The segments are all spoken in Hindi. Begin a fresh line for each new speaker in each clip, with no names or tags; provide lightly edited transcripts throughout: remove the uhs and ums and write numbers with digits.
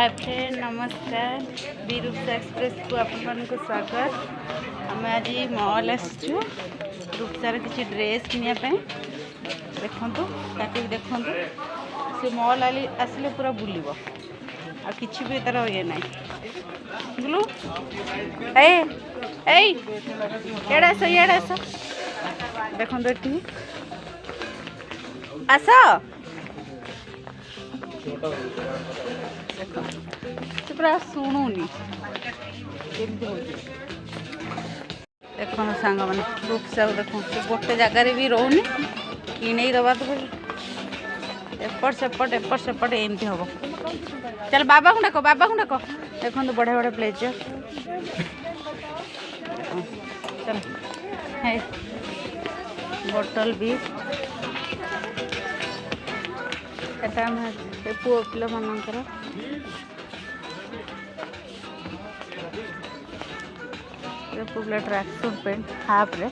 हाय फ्रेंड नमस्कार बी रूपसा एक्सप्रेस को आपण स्वागत। आम आज मॉल आसचु रूपसार किसी ड्रेस किनिया देखु ताकि देखु से मॉल आसिले पूरा बुलिब आ किछि भी तार ये ना बुलू एड़ा आस देखो ये आस पूरा शुणुनि देख सांग मैंने रूपसा देख गोटे जगार भी रोनी कि दबा तो एपट सेपट एमती हम। चल बाबा को डाक देखो बढ़िया बढ़िया ब्लेजर चल है बोतल भी पुओ पिला मानकर पुला ट्रैक सूट पैंट हाफ रे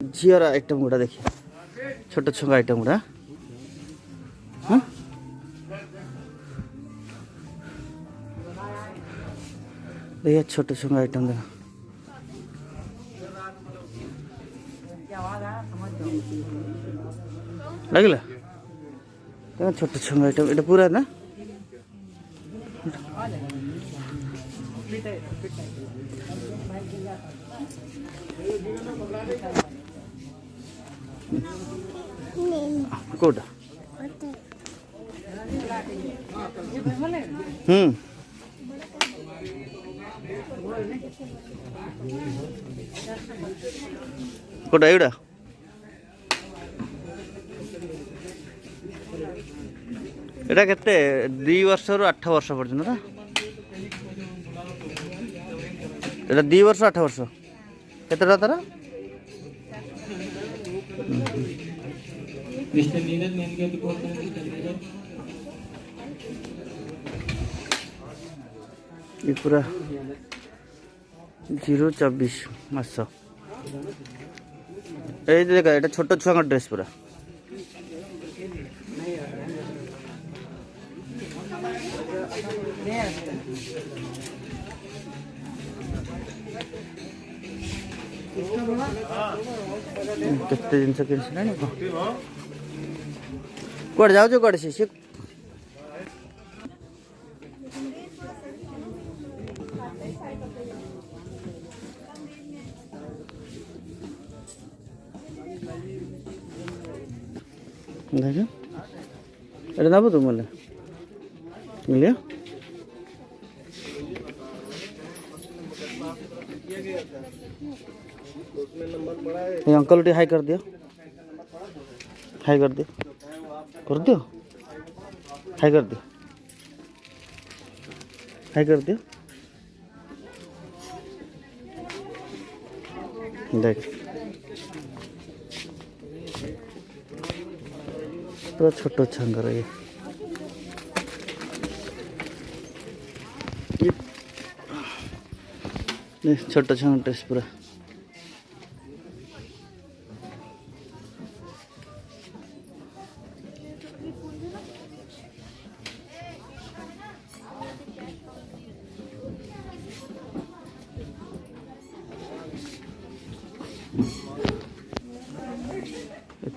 झीर आइटम गुड़ा देखिए छोट छुआ आइटम गुड़ा हाँ देखिए छोट छुआ आइटम देखा लगला छोट छुआ आइटम এটা पूरा ना कोटा कोटा एड़ा एटा केते 2 वर्ष रु 8 वर्ष पर्यंत ना एटा 2 वर्ष 8 वर्ष केतेटा तारा
मिस्टर नीरज मेन गेट को
ये पूरा 024 मास ए देखा एटा छोट छुआ का ड्रेस पूरा केते जिनस किन कौड़ जाओ कौड़ से देख एटा नब तुम मिलिया अंकल टी हाई कर दियो हाई कर दियो हाई कर दियो हाई कर दियो देख पूरा छोटो छंगर ये छोटो छंग ड्रेस पूरा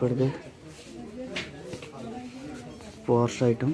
दे पर्स आइटम